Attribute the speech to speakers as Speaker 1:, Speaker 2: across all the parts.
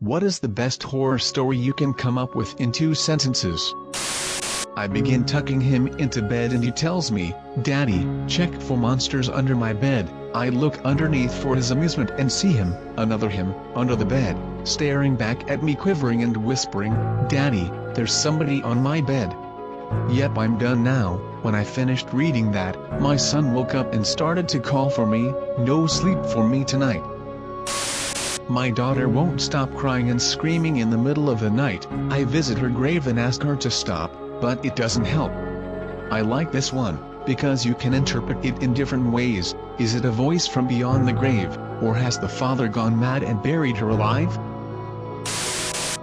Speaker 1: What is the best horror story you can come up with in 2 sentences? I begin tucking him into bed and he tells me, "Daddy, check for monsters under my bed." I look underneath for his amusement and see him, another him, under the bed, staring back at me, quivering and whispering, "Daddy, there's somebody on my bed." Yep, I'm done now. When I finished reading that, my son woke up and started to call for me. No sleep for me tonight. My daughter won't stop crying and screaming in the middle of the night. I visit her grave and ask her to stop, but it doesn't help. I like this one, because you can interpret it in different ways. Is it a voice from beyond the grave, or has the father gone mad and buried her alive?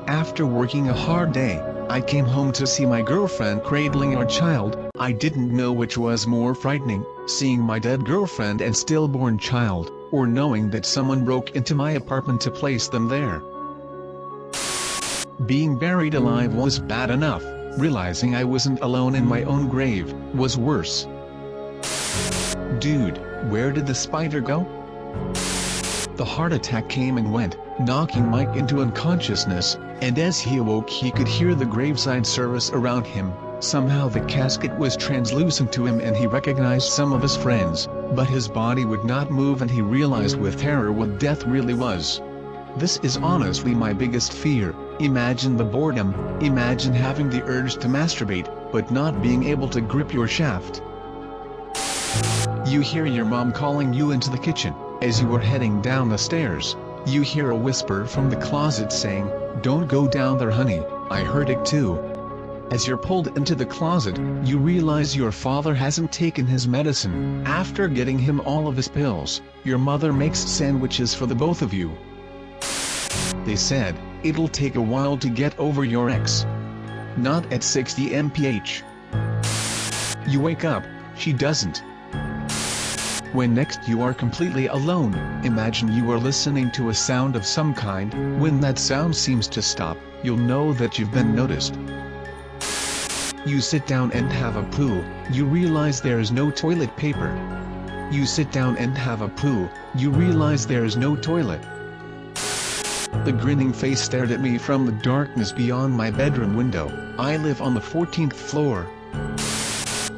Speaker 1: After working a hard day, I came home to see my girlfriend cradling our child. I didn't know which was more frightening, seeing my dead girlfriend and stillborn child, or knowing that someone broke into my apartment to place them there. Being buried alive was bad enough. Realizing I wasn't alone in my own grave was worse. Dude, where did the spider go? The heart attack came and went, knocking Mike into unconsciousness, and as he awoke he could hear the graveside service around him. Somehow the casket was translucent to him and he recognized some of his friends, but his body would not move and he realized with terror what death really was. This is honestly my biggest fear. Imagine the boredom, imagine having the urge to masturbate, but not being able to grip your shaft. You hear your mom calling you into the kitchen. As you are heading down the stairs, you hear a whisper from the closet saying, "Don't go down there, honey." I heard it too. As you're pulled into the closet, you realize your father hasn't taken his medicine. After getting him all of his pills, your mother makes sandwiches for the both of you. They said, "It'll take a while to get over your ex." Not at 60 mph. You wake up, she doesn't. When next you are completely alone, imagine you are listening to a sound of some kind. When that sound seems to stop, you'll know that you've been noticed. You sit down and have a poo. You realize there is no toilet paper. You sit down and have a poo. You realize there is no toilet. The grinning face stared at me from the darkness beyond my bedroom window. I live on the 14th floor.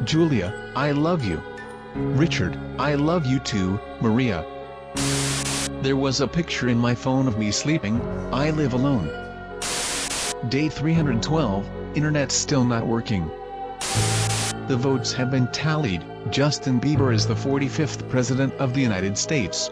Speaker 1: Julia, I love you. Richard, I love you too. Maria. There was a picture in my phone of me sleeping. I live alone. Day 312, internet still not working. The votes have been tallied. Justin Bieber is the 45th president of the United States.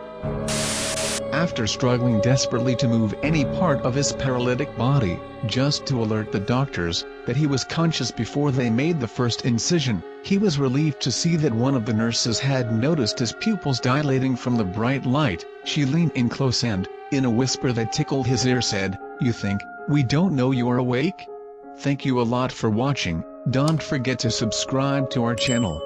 Speaker 1: After struggling desperately to move any part of his paralytic body, just to alert the doctors that he was conscious before they made the first incision, he was relieved to see that one of the nurses had noticed his pupils dilating from the bright light. She leaned in close and, in a whisper that tickled his ear, said, "You think we don't know you are awake? Thank you a lot for watching. Don't forget to subscribe to our channel."